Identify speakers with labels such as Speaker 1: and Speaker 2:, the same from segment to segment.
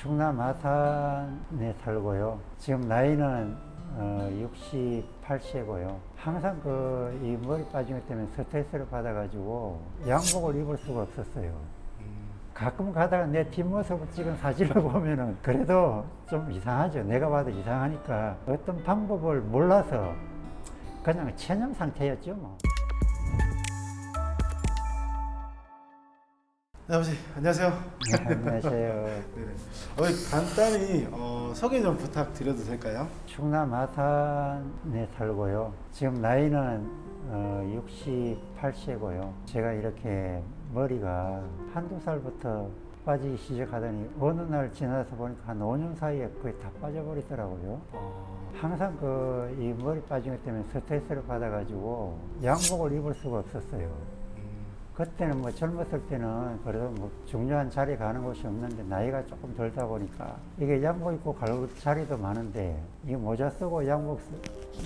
Speaker 1: 충남 아산에 살고요. 지금 나이는 68세고요. 항상 이 머리 빠진 것 때문에 스트레스를 받아가지고 양복을 입을 수가 없었어요. 가끔 가다가 내 뒷모습을 찍은 사진을 보면은 그래도 좀 이상하죠. 내가 봐도 이상하니까 어떤 방법을 몰라서 그냥 체념 상태였죠 뭐.
Speaker 2: 네, 아버지 안녕하세요.
Speaker 1: 네, 안녕하세요.
Speaker 2: 아버지 간단히 소개 좀 부탁드려도 될까요?
Speaker 1: 충남 아산에 살고요. 지금 나이는 68세고요. 제가 이렇게 머리가 한두 살부터 빠지기 시작하더니 어느 날 지나서 보니까 한 5년 사이에 거의 다 빠져버리더라고요. 항상 이 머리 빠진 것 때문에 스트레스를 받아가지고 양복을 입을 수가 없었어요. 그때는 뭐 젊었을 때는 그래도 뭐 중요한 자리 가는 곳이 없는데 나이가 조금 들다 보니까 이게 양복 입고 갈 자리도 많은데 이 모자 쓰고 양복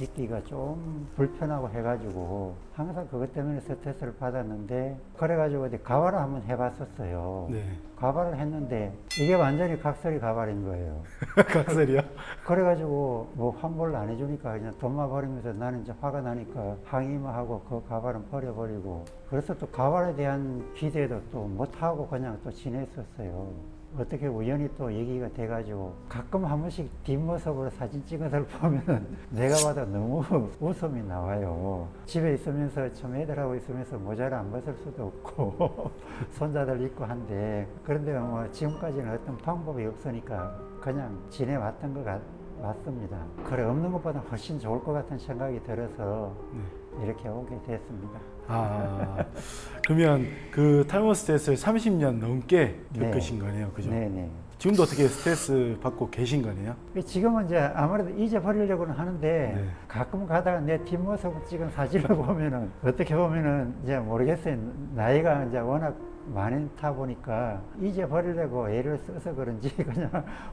Speaker 1: 입기가 좀 불편하고 해가지고 항상 그것 때문에 스트레스를 받았는데 그래가지고 어디 가발을 한번 해봤었어요.
Speaker 2: 네.
Speaker 1: 가발을 했는데 이게 완전히 각설이 가발인 거예요.
Speaker 2: 각설이요?
Speaker 1: 그래가지고 뭐 환불을 안 해주니까 그냥 돈만 버리면서 나는 이제 화가 나니까 항의만 하고 그 가발은 버려버리고 그래서 또 가발에 대한 기대도 또 못하고 그냥 또 지냈었어요. 어떻게 우연히 또 얘기가 돼가지고 가끔 한 번씩 뒷모습으로 사진 찍은 걸 보면 내가 봐도 너무 웃음이 나와요. 집에 있으면서 참 애들하고 있으면서 모자를 안 벗을 수도 없고 손자들 있고 한데 그런데 뭐 지금까지는 어떤 방법이 없으니까 그냥 지내왔던 것 같습니다. 그래 없는 것보다 훨씬 좋을 것 같은 생각이 들어서 이렇게 오게 됐습니다.
Speaker 2: 그러면 그 탈모 스트레스를 30년 넘게 겪으신
Speaker 1: 네.
Speaker 2: 거네요, 그죠?
Speaker 1: 네네.
Speaker 2: 지금도 어떻게 스트레스 받고 계신 거네요?
Speaker 1: 지금은 이제 아무래도 잊어버리려고는 하는데
Speaker 2: 네.
Speaker 1: 가끔 가다가 내 뒷모습을 찍은 사진을 보면은 어떻게 보면은 이제 모르겠어요. 나이가 이제 워낙 많다 보니까 잊어버리려고 애를 써서 그런지 그냥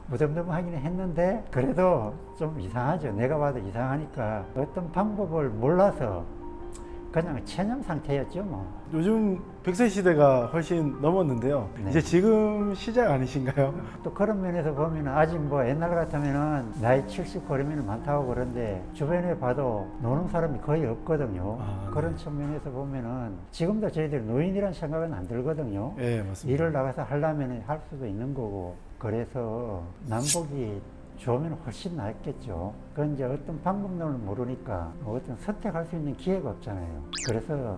Speaker 1: 무덤덤하긴 했는데 그래도 좀 이상하죠. 내가 봐도 이상하니까 어떤 방법을 몰라서 그냥 체념 상태였죠 뭐.
Speaker 2: 요즘 100세 시대가 훨씬 넘었는데요.
Speaker 1: 네.
Speaker 2: 이제 지금 시작 아니신가요?
Speaker 1: 또 그런 면에서 보면 아직 뭐 옛날 같으면은 나이 70 거리면 많다고 그러는데 주변에 봐도 노는 사람이 거의 없거든요. 그런
Speaker 2: 네.
Speaker 1: 측면에서 보면은 지금도 저희들 노인이란 생각은 안 들거든요.
Speaker 2: 네, 맞습니다.
Speaker 1: 일을 나가서 하려면 할 수도 있는 거고 그래서 남복이 좋으면 훨씬 낫겠죠. 그건 이제 어떤 방법론을 모르니까 어떤 선택할 수 있는 기회가 없잖아요. 그래서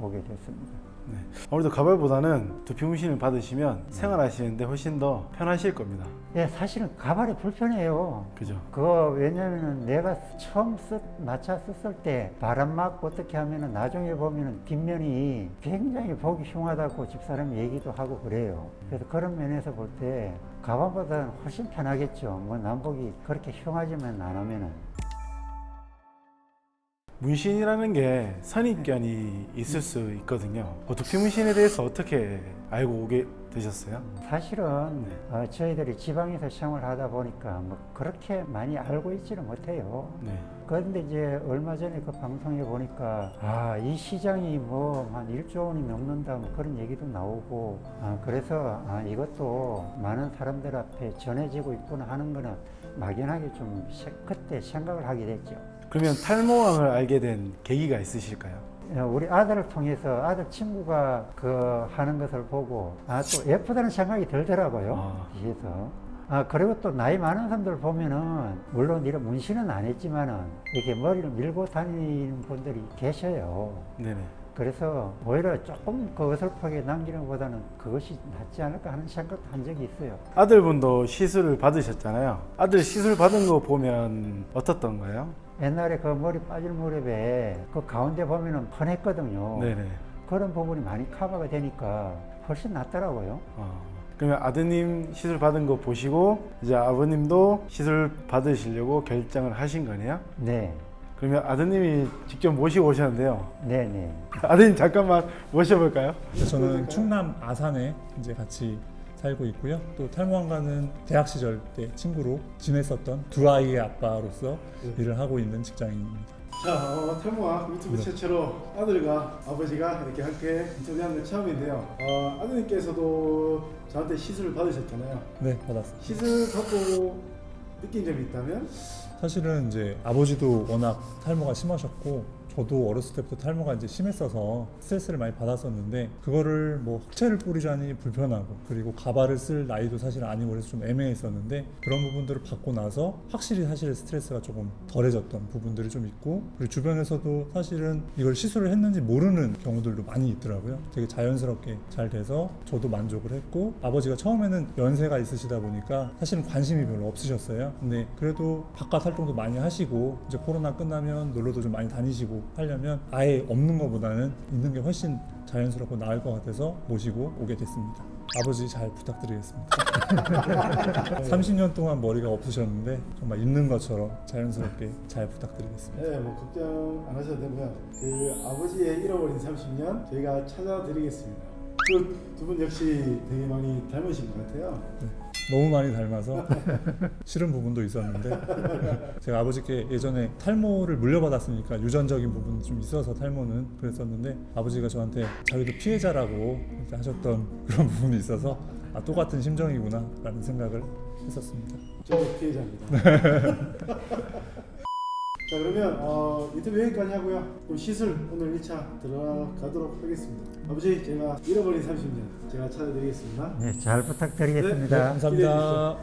Speaker 1: 오게 됐습니다.
Speaker 2: 네. 아무래도 가발보다는 두피문신을 받으시면 생활하시는데 훨씬 더 편하실 겁니다.
Speaker 1: 예, 사실은 가발이 불편해요.
Speaker 2: 그죠?
Speaker 1: 그거 왜냐면은 내가 처음 마차 썼을 때 바람 맞고 어떻게 하면은 나중에 보면은 뒷면이 굉장히 보기 흉하다고 집사람이 얘기도 하고 그래요. 그래서 그런 면에서 볼 때 가발보다는 훨씬 편하겠죠. 뭐 남복이 그렇게 흉하지만 안 하면은.
Speaker 2: 문신이라는 게 선입견이 있을 수 있거든요. 두피 문신에 대해서 어떻게 알고 오게 되셨어요?
Speaker 1: 사실은 저희들이 지방에서 생활하다 보니까 뭐 그렇게 많이 알고 있지는 못해요.
Speaker 2: 네.
Speaker 1: 그런데 이제 얼마 전에 그 방송에 보니까 이 시장이 뭐 한 1조 원이 넘는다 뭐 그런 얘기도 나오고 그래서 이것도 많은 사람들 앞에 전해지고 있구나 하는 거는 막연하게 좀 그때 생각을 하게 됐죠.
Speaker 2: 그러면 탈모왕을 알게 된 계기가 있으실까요?
Speaker 1: 우리 아들을 통해서 아들 친구가 그 하는 것을 보고 또 예쁘다는 생각이 들더라고요. 뒤에서. 그리고 또 나이 많은 사람들 보면은 물론 이런 문신은 안 했지만은 이렇게 머리를 밀고 다니는 분들이 계셔요.
Speaker 2: 네네.
Speaker 1: 그래서 오히려 조금 그 어설프게 남기는 것보다는 그것이 낫지 않을까 하는 생각도 한 적이 있어요.
Speaker 2: 아들분도 시술을 받으셨잖아요. 아들 시술 받은 거 보면 어떻던가요?
Speaker 1: 옛날에 그 머리 빠질 무렵에 그 가운데 보면은 펀했거든요.
Speaker 2: 네네.
Speaker 1: 그런 부분이 많이 커버가 되니까 훨씬 낫더라고요.
Speaker 2: 그러면 아드님 시술 받은 거 보시고 이제 아버님도 시술 받으시려고 결정을 하신 거네요?
Speaker 1: 네.
Speaker 2: 그러면 아드님이 직접 모시고 오셨는데요.
Speaker 1: 네네.
Speaker 2: 아드님 잠깐만 모셔볼까요?
Speaker 3: 저는 충남 아산에 이제 같이 살고 있고요. 또 탈모왕과는 대학 시절 때 친구로 지냈었던 두 아이의 아빠로서 일을 하고 있는 직장인입니다.
Speaker 2: 자, 탈모학 유튜브 최초로 아들과 아버지가 이렇게 함께 인터뷰하는 건 처음인데요. 아드님께서도 저한테 시술을 받으셨잖아요.
Speaker 3: 네, 받았습니다.
Speaker 2: 시술 받고 느낀 점이 있다면?
Speaker 3: 사실은 이제 아버지도 워낙 탈모가 심하셨고 저도 어렸을 때부터 탈모가 이제 심했어서 스트레스를 많이 받았었는데 그거를 뭐 흑채를 뿌리자니 불편하고 그리고 가발을 쓸 나이도 사실 아니고 그래서 좀 애매했었는데 그런 부분들을 받고 나서 확실히 사실 스트레스가 조금 덜해졌던 부분들이 좀 있고 그리고 주변에서도 사실은 이걸 시술을 했는지 모르는 경우들도 많이 있더라고요. 되게 자연스럽게 잘 돼서 저도 만족을 했고 아버지가 처음에는 연세가 있으시다 보니까 사실은 관심이 별로 없으셨어요. 근데 그래도 바깥 활동도 많이 하시고 이제 코로나 끝나면 놀러도 좀 많이 다니시고 하려면 아예 없는 것보다는 있는 게 훨씬 자연스럽고 나을 것 같아서 모시고 오게 됐습니다. 아버지 잘 부탁드리겠습니다. 30년 동안 머리가 없으셨는데 정말 있는 것처럼 자연스럽게 잘 부탁드리겠습니다.
Speaker 2: 네, 뭐 걱정 안 하셔도 되고요. 그 아버지의 잃어버린 30년 저희가 찾아드리겠습니다. 그 두 분 역시 되게 많이 닮으신 것 같아요.
Speaker 3: 너무 많이 닮아서 싫은 부분도 있었는데 제가 아버지께 예전에 탈모를 물려받았으니까 유전적인 부분이 좀 있어서 탈모는 그랬었는데 아버지가 저한테 자기도 피해자라고 이렇게 하셨던 그런 부분이 있어서 똑같은 심정이구나 라는 생각을 했었습니다.
Speaker 2: 저도 피해자입니다. 자, 그러면 인터뷰 여기까지 하고요. 그럼 시술 오늘 1차 들어가도록 하겠습니다. 아버지, 제가 잃어버린 30년 제가 찾아드리겠습니다.
Speaker 1: 네, 잘 부탁드리겠습니다.
Speaker 3: 감사합니다.